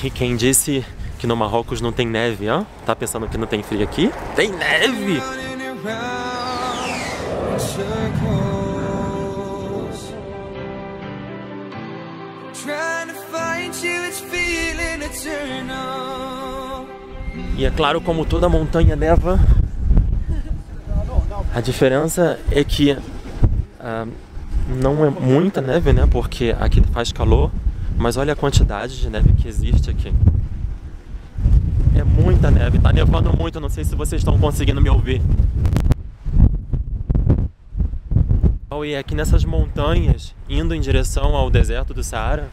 E quem disse que no Marrocos não tem neve, hã? Tá pensando que não tem frio aqui? Tem neve! E é claro, como toda montanha neva, a diferença é que não é muita neve, né? Porque aqui faz calor, mas olha a quantidade de neve que existe aqui. É muita neve, tá nevando muito, não sei se vocês estão conseguindo me ouvir. E aqui nessas montanhas, indo em direção ao deserto do Saara,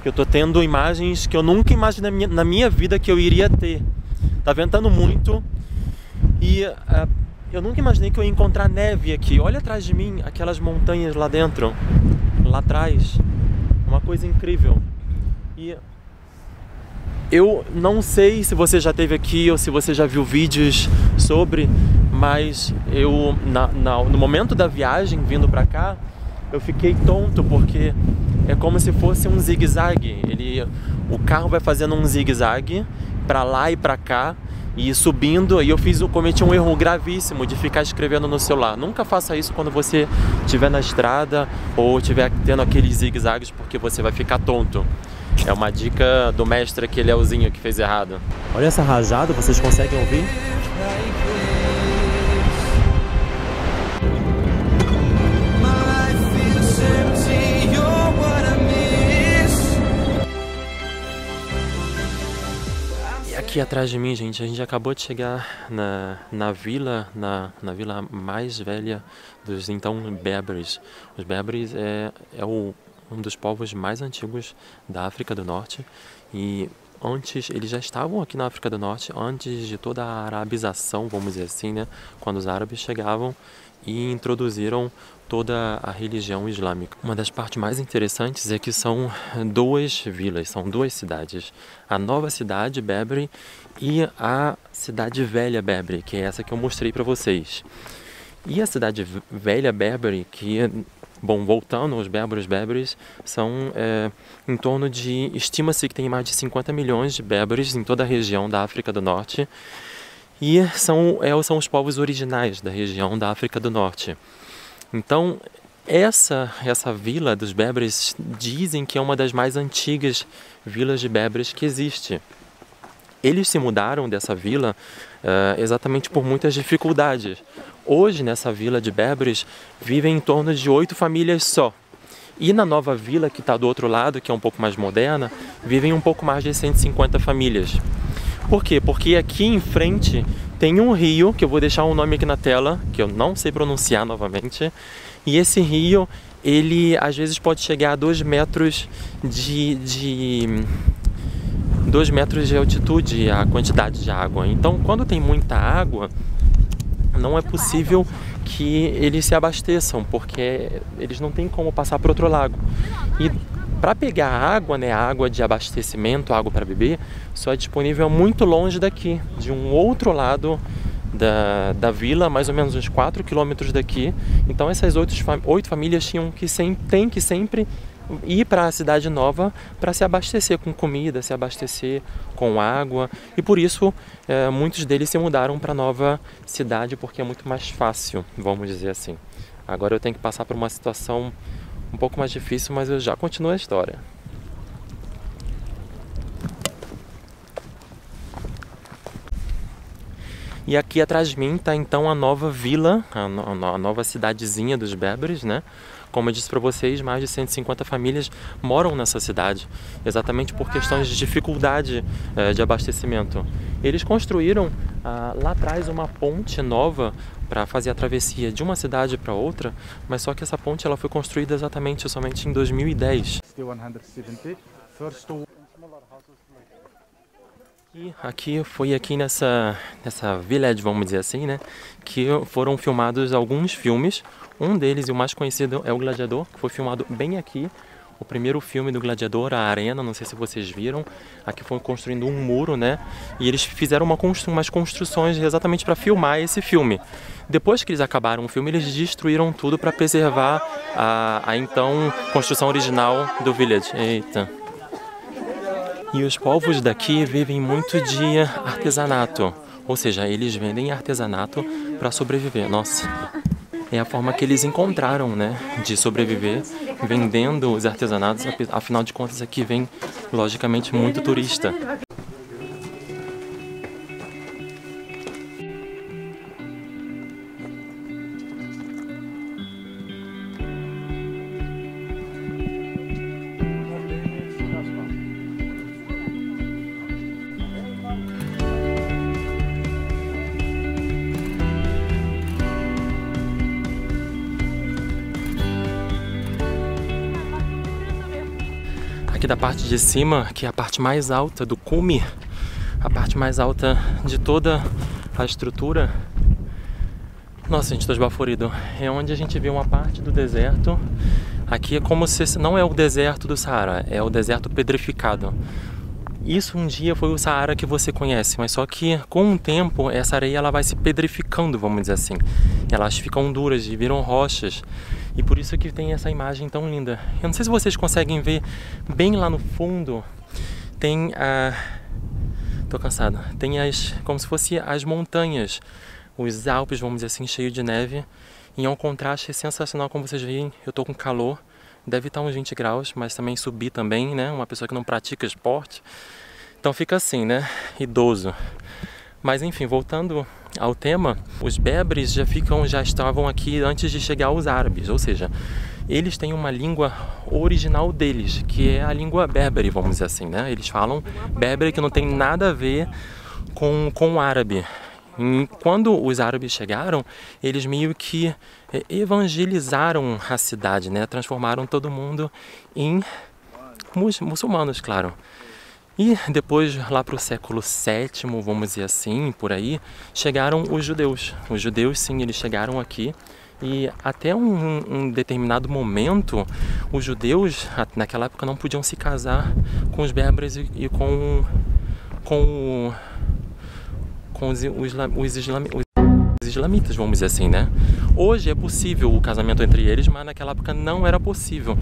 eu tô tendo imagens que eu nunca imaginei na minha vida que eu iria ter. Tá ventando muito e eu nunca imaginei que eu ia encontrar neve aqui. Olha atrás de mim, aquelas montanhas lá dentro, lá atrás. Uma coisa incrível. E eu não sei se você já esteve aqui ou se você já viu vídeos sobre, mas eu, no momento da viagem, vindo pra cá, eu fiquei tonto porque é como se fosse um zigue-zague. O carro vai fazendo um zigue-zague pra lá e pra cá e subindo, e eu cometi um erro gravíssimo de ficar escrevendo no celular. Nunca faça isso quando você estiver na estrada ou estiver tendo aqueles zigue-zagues, porque você vai ficar tonto. É uma dica do mestre, aquele Elzinho que fez errado. Olha essa rajada, vocês conseguem ouvir? Aqui atrás de mim, gente, a gente acabou de chegar na vila mais velha dos então Berberes. Os Berberes um dos povos mais antigos da África do Norte, e antes eles já estavam aqui na África do Norte antes de toda a arabização, vamos dizer assim, né? Quando os árabes chegavam e introduziram toda a religião islâmica. Uma das partes mais interessantes é que são duas vilas, são duas cidades. A nova cidade Berbere e a cidade velha Berbere, que é essa que eu mostrei para vocês. E a cidade velha Berbere, que, bom, voltando aos berberes, são em torno de, estima-se que tem mais de 50 milhões de berberes em toda a região da África do Norte. E são os povos originais da região da África do Norte. Então, essa vila dos berberes dizem que é uma das mais antigas vilas de berberes que existe. Eles se mudaram dessa vila exatamente por muitas dificuldades. Hoje, nessa vila de berberes, vivem em torno de 8 famílias só. E na nova vila, que está do outro lado, que é um pouco mais moderna, vivem um pouco mais de 150 famílias. Por quê? Porque aqui em frente tem um rio, que eu vou deixar um nome aqui na tela, que eu não sei pronunciar novamente. E esse rio, ele às vezes pode chegar a 2 metros de 2 metros de altitude, a quantidade de água. Então, quando tem muita água, não é possível que eles se abasteçam, porque eles não têm como passar para outro lago. E para pegar água, né, água de abastecimento, água para beber, só é disponível muito longe daqui, de um outro lado da vila, mais ou menos uns 4 quilômetros daqui. Então essas 8 famílias têm que sempre ir para a cidade nova para se abastecer com comida, se abastecer com água, e por isso muitos deles se mudaram para a nova cidade, porque é muito mais fácil, vamos dizer assim. Agora eu tenho que passar por uma situação um pouco mais difícil, mas eu já continuo a história. E aqui atrás de mim está então a nova vila, a nova cidadezinha dos berberes, né? Como eu disse para vocês, mais de 150 famílias moram nessa cidade, exatamente por questões de dificuldade de abastecimento. Eles construíram lá atrás uma ponte nova para fazer a travessia de uma cidade para outra, mas só que essa ponte ela foi construída somente em 2010. E foi aqui nessa village, vamos dizer assim, né, que foram filmados alguns filmes. Um deles, e o mais conhecido, é o Gladiador, que foi filmado bem aqui. O primeiro filme do Gladiador, a Arena, não sei se vocês viram. Aqui foi construindo um muro, né? E eles fizeram umas construções exatamente para filmar esse filme. Depois que eles acabaram o filme, eles destruíram tudo para preservar a então construção original do village. Eita. E os povos daqui vivem muito de artesanato, ou seja, eles vendem artesanato para sobreviver. Nossa, é a forma que eles encontraram, né, de sobreviver, vendendo os artesanatos. Afinal de contas, aqui vem, logicamente, muito turista. Aqui da parte de cima, que é a parte mais alta do cume, a parte mais alta de toda a estrutura. Nossa, gente, tô esbaforido. É onde a gente vê uma parte do deserto. Aqui é como se não é o deserto do Saara, é o deserto pedrificado. Isso um dia foi o Saara que você conhece, mas só que com o tempo essa areia ela vai se pedrificando, vamos dizer assim. Elas ficam duras e viram rochas. E por isso que tem essa imagem tão linda. Eu não sei se vocês conseguem ver bem lá no fundo. Tem a... Tô cansado. Tem as... como se fosse as montanhas. Os Alpes, vamos dizer assim, cheio de neve. E é um contraste sensacional, como vocês veem. Eu tô com calor. Deve estar uns 20 graus, mas também subir também, né? Uma pessoa que não pratica esporte. Então fica assim, né? Idoso. Mas enfim, voltando ao tema, os Berbers já estavam aqui antes de chegar os árabes, ou seja, eles têm uma língua original deles, que é a língua berbere, vamos dizer assim, né? Eles falam berbere, que não tem nada a ver com o árabe. E quando os árabes chegaram, eles meio que evangelizaram a cidade, né? Transformaram todo mundo em muçulmanos, claro. E depois, lá para o século VII, vamos dizer assim, por aí, chegaram os judeus. Os judeus, sim, eles chegaram aqui. E até um determinado momento, os judeus, naquela época, não podiam se casar com os berberes e com os islamitas, vamos dizer assim, né? Hoje é possível o casamento entre eles, mas naquela época não era possível.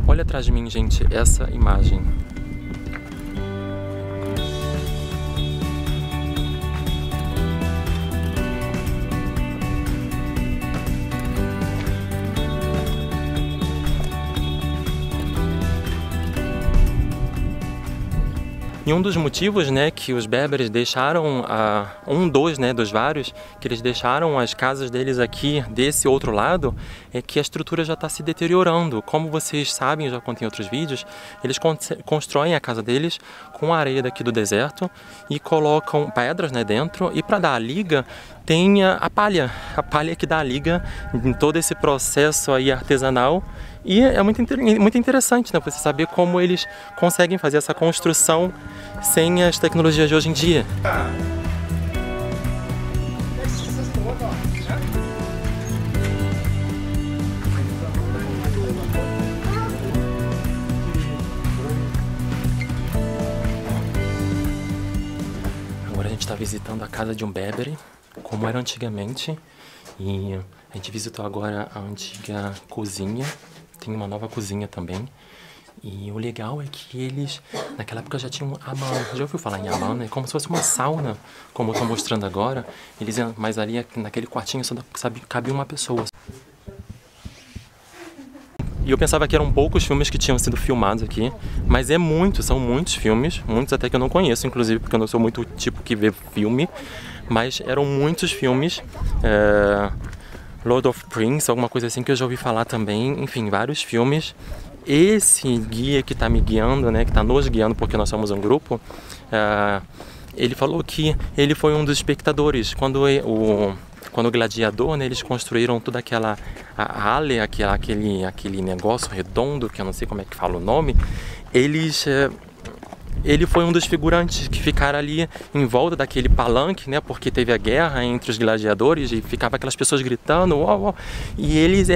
Olha atrás de mim, gente, essa imagem. E um dos motivos, né, que os berberes deixaram, dos vários, que eles deixaram as casas deles aqui desse outro lado, é que a estrutura já está se deteriorando. Como vocês sabem, eu já contei em outros vídeos, eles constroem a casa deles com a areia daqui do deserto e colocam pedras, né, dentro, e para dar a liga tem a palha que dá a liga em todo esse processo aí artesanal. E é muito interessante, né, você saber como eles conseguem fazer essa construção sem as tecnologias de hoje em dia. Agora a gente está visitando a casa de um berbere, como era antigamente, e a gente visitou agora a antiga cozinha. Tem uma nova cozinha também. E o legal é que eles, naquela época, já tinham hammam. Já ouviu falar em hammam? É como se fosse uma sauna, como eu estou mostrando agora. Mas ali, naquele quartinho, só cabia uma pessoa. E eu pensava que eram poucos filmes que tinham sido filmados aqui. Mas são muitos filmes. Muitos até que eu não conheço, inclusive, porque eu não sou muito o tipo que vê filme. Mas eram muitos filmes. Lord of the Rings, alguma coisa assim que eu já ouvi falar também, enfim, vários filmes. Esse guia que está me guiando, né, que está nos guiando porque nós somos um grupo, ele falou que ele foi um dos espectadores. Quando o gladiador, né, eles construíram toda aquela ale, aquele negócio redondo, que eu não sei como é que fala o nome, ele foi um dos figurantes que ficaram ali em volta daquele palanque, né? Porque teve a guerra entre os gladiadores e ficava aquelas pessoas gritando, uau, uau, e ele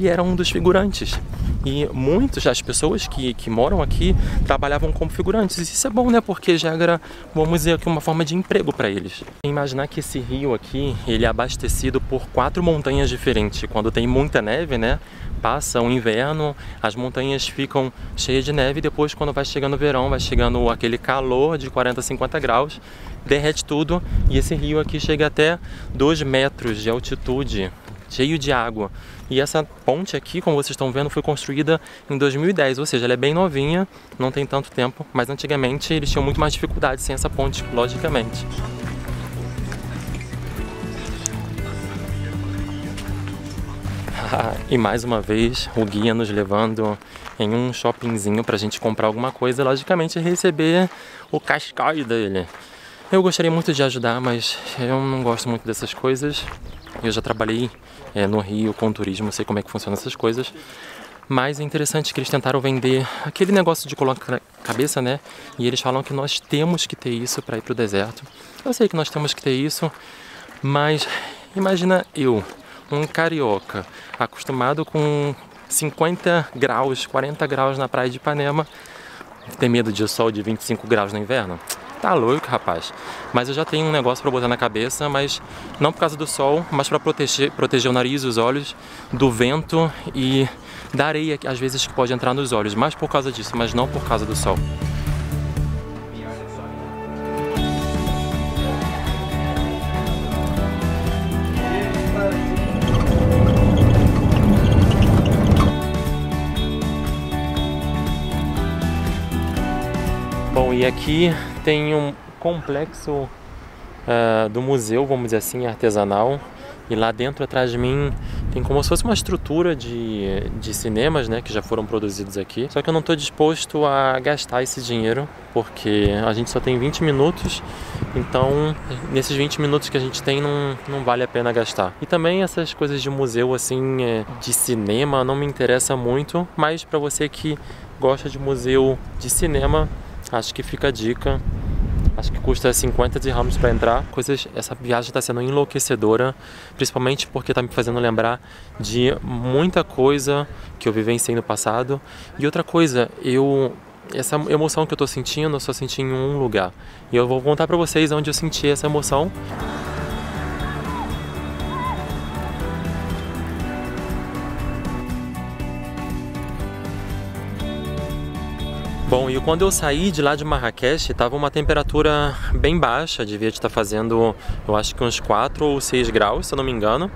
era um dos figurantes. E muitas das pessoas que moram aqui trabalhavam como figurantes. E isso é bom, né? Porque gera, vamos dizer aqui, uma forma de emprego para eles. Imaginar que esse rio aqui, ele é abastecido por 4 montanhas diferentes. Quando tem muita neve, né? Passa o inverno, as montanhas ficam cheias de neve, e depois quando vai chegando o verão, vai chegando aquele calor de 40, 50 graus, derrete tudo, e esse rio aqui chega até 2 metros de altitude, cheio de água. E essa ponte aqui, como vocês estão vendo, foi construída em 2010, ou seja, ela é bem novinha, não tem tanto tempo, mas antigamente eles tinham muito mais dificuldade sem essa ponte, logicamente. E mais uma vez o guia nos levando em um shoppingzinho pra gente comprar alguma coisa, logicamente receber o cascalho dele. Eu gostaria muito de ajudar, mas eu não gosto muito dessas coisas. Eu já trabalhei no Rio com turismo, sei como é que funcionam essas coisas. Mas é interessante que eles tentaram vender aquele negócio de colocar na cabeça, né? E eles falam que nós temos que ter isso para ir pro deserto. Eu sei que nós temos que ter isso, mas imagina eu, um carioca, acostumado com 50 graus, 40 graus na praia de Ipanema, ter medo de sol de 25 graus no inverno? Tá louco, rapaz. Mas eu já tenho um negócio pra botar na cabeça, mas não por causa do sol, mas pra proteger o nariz e os olhos do vento e da areia, que às vezes pode entrar nos olhos, mais por causa disso, mas não por causa do sol. Bom, e aqui tem um complexo do museu, vamos dizer assim, artesanal. E lá dentro, atrás de mim, tem como se fosse uma estrutura de cinemas, né, que já foram produzidos aqui. Só que eu não estou disposto a gastar esse dinheiro, porque a gente só tem 20 minutos, então nesses 20 minutos que a gente tem não vale a pena gastar. E também essas coisas de museu, assim, de cinema, não me interessa muito, mas para você que gosta de museu de cinema, acho que fica a dica. Acho que custa 50 dirhams para entrar. Essa viagem está sendo enlouquecedora, principalmente porque está me fazendo lembrar de muita coisa que eu vivenciei no passado. E outra coisa, essa emoção que eu estou sentindo, eu só senti em um lugar. E eu vou contar para vocês onde eu senti essa emoção. Bom, e quando eu saí de lá de Marrakech, estava uma temperatura bem baixa, devia estar fazendo, eu acho que uns 4 ou 6 graus, se eu não me engano.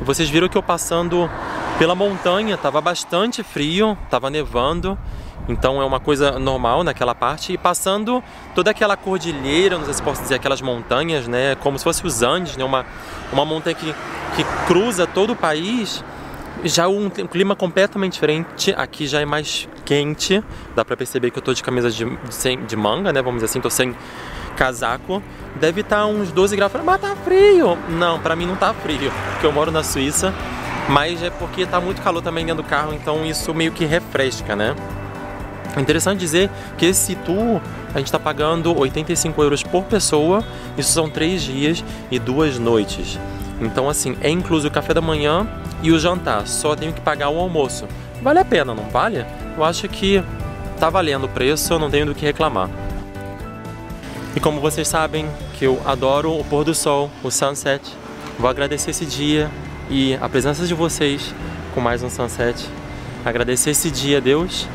E vocês viram que eu passando pela montanha, estava bastante frio, estava nevando, então é uma coisa normal naquela parte. E passando toda aquela cordilheira, não sei se posso dizer, aquelas montanhas, né, como se fosse os Andes, né, uma montanha que cruza todo o país. Já um clima completamente diferente, aqui já é mais quente, dá pra perceber que eu tô de camisa de manga, né, vamos dizer assim, tô sem casaco. Deve estar uns 12 graus, mas tá frio! Não, pra mim não tá frio, porque eu moro na Suíça, mas é porque tá muito calor também dentro do carro, então isso meio que refresca, né. É interessante dizer que esse tour a gente tá pagando 85 euros por pessoa, isso são 3 dias e 2 noites. Então assim, é incluso o café da manhã e o jantar, só tenho que pagar o almoço. Vale a pena, não vale? Eu acho que tá valendo o preço, eu não tenho do que reclamar. E como vocês sabem que eu adoro o pôr do sol, o sunset, vou agradecer esse dia e a presença de vocês com mais um sunset. Agradecer esse dia a Deus,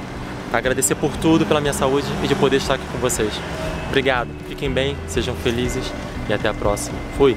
agradecer por tudo, pela minha saúde e de poder estar aqui com vocês. Obrigado, fiquem bem, sejam felizes e até a próxima. Fui!